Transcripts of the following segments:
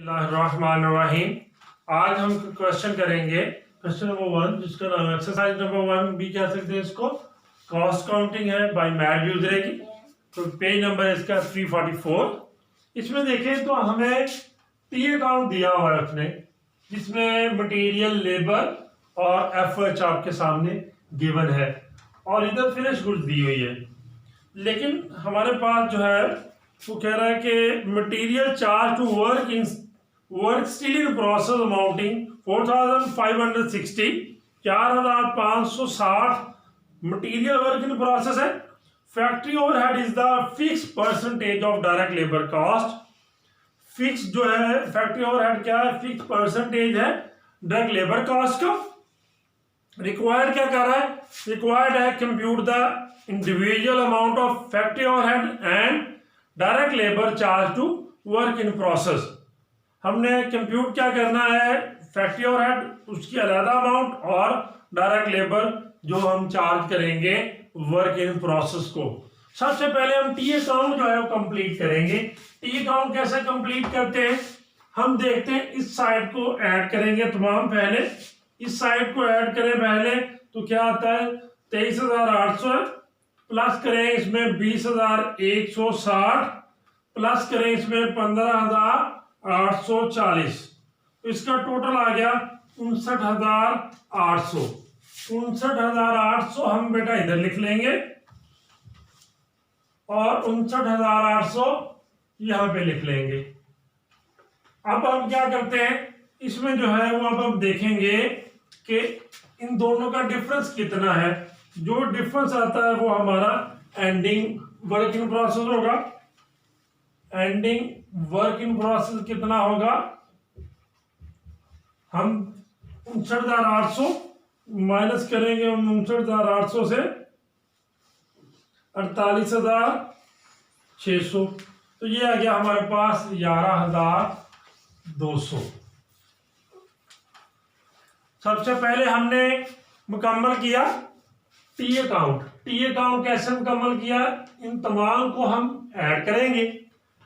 बिस्मिल्लाहिर्रहमानिर्रहीम। आज हम क्वेश्चन करेंगे क्वेश्चन नंबर 1 जिसका नाम एक्सरसाइज नंबर 1 भी कह सकते हैं इसको। कॉस्ट काउंटिंग है बाय मैड यूजर की। तो पेज नंबर इसका 344। इसमें देखें तो हमें टी अकाउंट दिया हुआ है उसने, जिसमें मटेरियल, लेबर और एफर्ट आपके सामने गिवन है और इधर फिनिश गुड्स दी हुई है। लेकिन हमारे पास जो है वो कह रहा है कि material charge to work still in process amounting 4560, 4560 material work in process है। Factory overhead is the fix percentage of direct labour cost. Fix जो है फैक्ट्री ओवरहेड क्या है? फिक्स परसेंटेज है डायरेक्ट लेबर कॉस्ट का। रिक्वायर्ड क्या कर रहा है? रिक्वायर्ड है compute the individual amount of factory overhead and direct labour charge to work in process. हमने कंप्यूट क्या करना है? फैक्ट्री ओवरहेड उसकी अलग अमाउंट और डायरेक्ट लेबर जो हम चार्ज करेंगे वर्क इन प्रोसेस को। सबसे पहले हम टी अकाउंट जो है वो कंप्लीट करेंगे। टी अकाउंट कैसे कंप्लीट करते हैं हम देखते हैं। इस साइड को ऐड करेंगे तमाम, पहले इस साइड को ऐड करें पहले तो क्या आता है? 23,800 है, प्लस करें इसमें 20,160, प्लस करें इसमें 15,840, तो इसका टोटल आ गया 59,800। 59,800 हम बेटा इधर लिख लेंगे और 59,800 यहां पे लिख लेंगे। अब हम क्या करते हैं, इसमें जो है वो अब हम देखेंगे कि इन दोनों का डिफरेंस कितना है। जो डिफरेंस आता है वो हमारा एंडिंग वर्क इन प्रोसेस होगा। एंडिंग वर्क इन प्रोसेस कितना होगा? हम 59,800 माइनस करेंगे 59,800 से 48,600, तो ये आ गया हमारे पास 11,200। सबसे पहले हमने मुकम्मल किया टी अकाउंट। टी अकाउंट कैसे मुकम्मल किया? इन तमाम को हम ऐड करेंगे।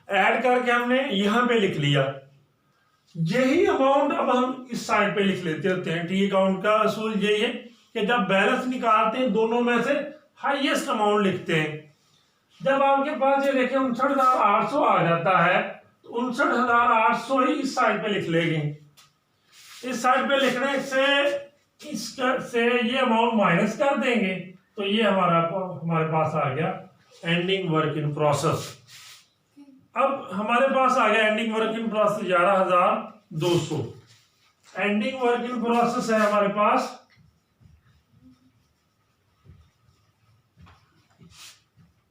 ऐड करके हमने यहां पे लिख लिया। यही अमाउंट अब हम इस साइड पे लिख लेते होते हैं। टी अकाउंट का असूल यही है कि जब बैलेंस निकालते हैं दोनों में से हाईएस्ट अमाउंट लिखते हैं। जब आपके पास ये देखें 59,800 आ जाता है तो 59,800 ही इस साइड पे लिख लेंगे। इस साइड पे लिखने से ये अमाउंट माइनस कर देंगे तो ये हमारे पास आ गया एंडिंग वर्क इन प्रोसेस। अब हमारे पास आ गया ending work in process 11,200। Ending work in process है हमारे पास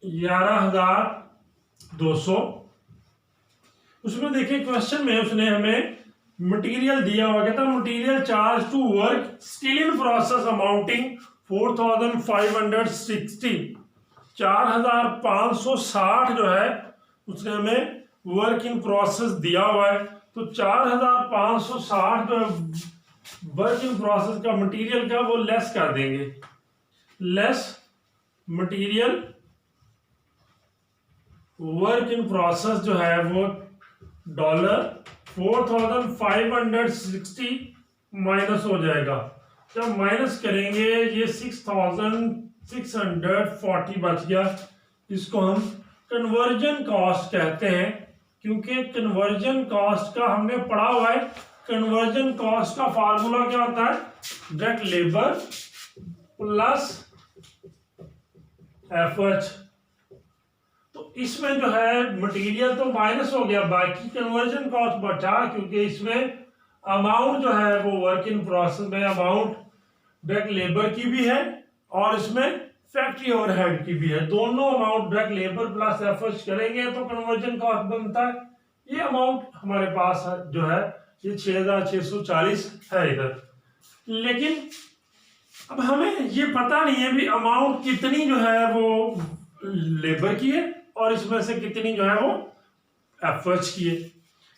11,200। उसमें देखिए क्वेश्चन में उसने हमें मटेरियल दिया हुआ, कहता material charge to work still in process amounting 4,560। 4,560 जो है उसने हमें वर्क इन प्रोसेस दिया हुआ है। तो 4,560 जो वर्क इन प्रोसेस का मटेरियल का वो लेस कर देंगे। Less material work in process जो है वो $4,560 माइनस हो जाएगा। जब माइनस करेंगे ये 6,640 बच गया। इसको हम कन्वर्जन कॉस्ट कहते हैं, क्योंकि कन्वर्जन कॉस्ट का हमने पढ़ा हुआ है। कन्वर्जन कॉस्ट का फार्मूला क्या होता है? Direct labour plus effort. तो इसमें जो है मटेरियल तो माइनस हो गया, बाकी कन्वर्जन कॉस्ट बचा, क्योंकि इसमें अमाउंट जो है वो वर्क इन प्रोसेस में अमाउंट डायरेक्ट लेबर की भी है और इसमें फैक्ट्री ओवरहेड की भी है। दोनों amount direct labour plus effort करेंगे तो कन्वर्जन कॉस्ट बनता है। ये अमाउंट हमारे पास जो है ये 6,640 है इधर। लेकिन अब हमें ये पता नहीं है भी अमाउंट कितनी जो है वो लेबर की है और इसमें से कितनी जो है वो एफर्ट्स की है।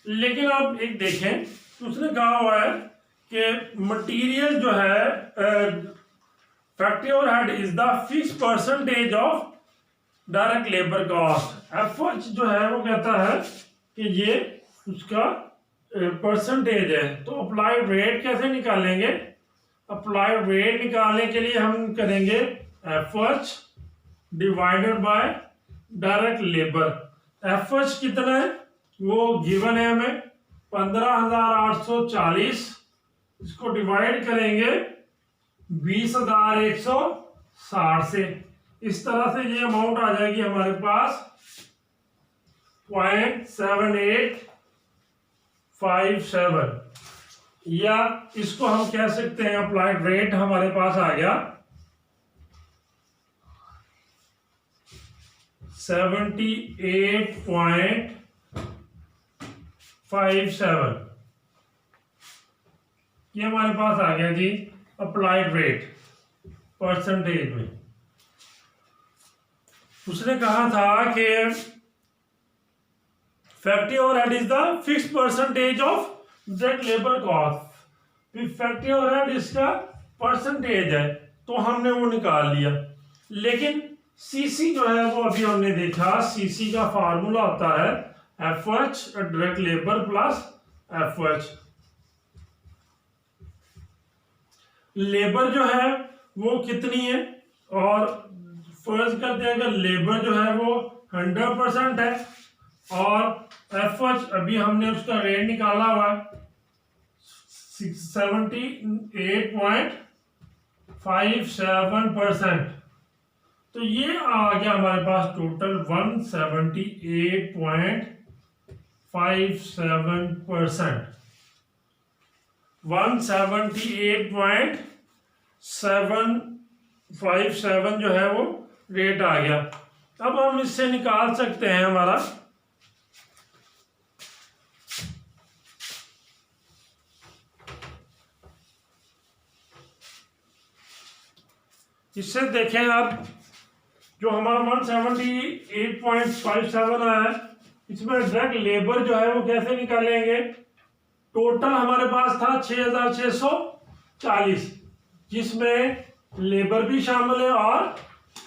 लेकिन आप एक देखें उसने कहा हुआ है कि मटेरियल जो है factory overhead is the fix percentage of direct labour cost. Efforts जो है वो कहता है कि ये उसका परसेंटेज है, तो अप्लाइड रेट कैसे निकालेंगे? अप्लाइड रेट निकालने के लिए हम करेंगे efforts divided by direct labour. Efforts कितना है वो गिवन है हमें 15,840, इसको डिवाइड करेंगे 20,160 से। इस तरह से ये अमाउंट आ जाएगी हमारे पास 0.7857, या इसको हम कह सकते हैं अप्लाइड रेट हमारे पास आ गया 78.57। ये हमारे पास आ गया जी अप्लाइड रेट परसेंटेज में। उसने कहा था कि factory overhead is the fix percentage of direct labour cost. Factory overhead इसका परसेंटेज है, तो हमने वो निकाल लिया। लेकिन सीसी जो है वो अभी हमने देखा, सीसी का फार्मूला होता है FH direct labour plus FH. Labour जो है वो कितनी है, और फर्ज करते हैं अगर लेबर जो है वो 100% है और एफएच अभी हमने उसका रेट निकाला हुआ है 78.57%, तो ये आ गया हमारे पास टोटल 178.57%। 178.757 जो है वो रेट आ गया। अब हम इससे निकाल सकते हैं हमारा इससे देखें आप, जो हमारा 178.57 आया है, इसमें डायरेक्ट लेबर जो है वो कैसे निकालेंगे? टोटल हमारे पास था 6,640, जिसमें लेबर भी शामिल है और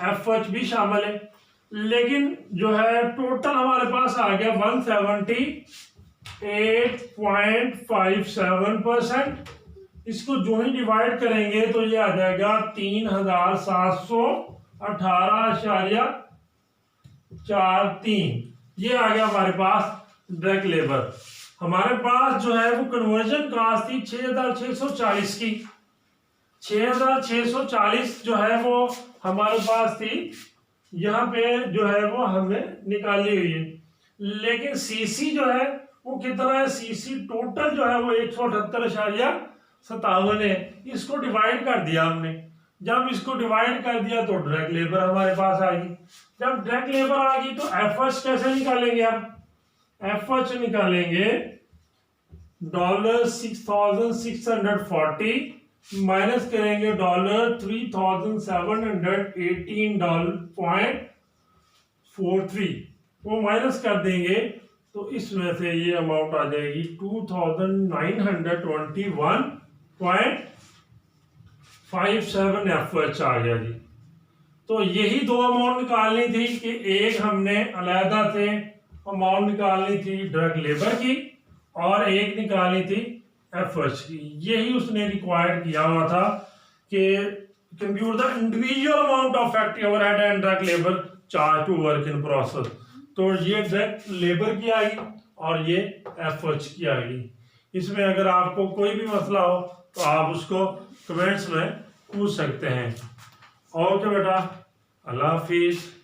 एफएच भी शामिल है। लेकिन जो है टोटल हमारे पास आ गया 178.57%। इसको जो ही डिवाइड करेंगे तो ये आ जाएगा 3,718.43। ये आ गया हमारे पास डायरेक्ट लेबर। हमारे पास जो है वो कन्वर्जन कॉस्ट थी 6,640 की। 6,640 जो है वो हमारे पास थी, यहाँ पे जो है वो हमने निकाली हुई है। लेकिन सीसी जो है वो कितना है? सीसी टोटल जो है वो 178.57 है। इसको डिवाइड कर दिया हमने। जब इसको डिवाइड कर दिया तो डायरेक्ट लेबर हमारे पास आ गई। जब डायरेक्ट लेबर आ गई तो एफएच कैसे निकालेंगे हम? एफएच निकालेंगे $6,640 माइनस करेंगे $3,718.43, वो माइनस कर देंगे तो इसमें से ये अमाउंट आ जाएगी 2,921.57 एफएच आ गया जी। तो यही दो अमाउंट निकालनी थी कि एक हमने अलहदा से अमाउंट निकालनी थी डायरेक्ट लेबर की और एक निकालनी थी एफएच की। यही उसने रिक्वायर्ड किया हुआ था कि compute the individual amount of factory overhead and direct labour charge to work in process. तो ये डायरेक्ट लेबर की आएगी और ये एफएच की आएगी। इसमें अगर आपको कोई भी मसला हो तो आप उसको कमेंट्स में पूछ सकते हैं। ओके बेटा, अल्लाह हाफिज।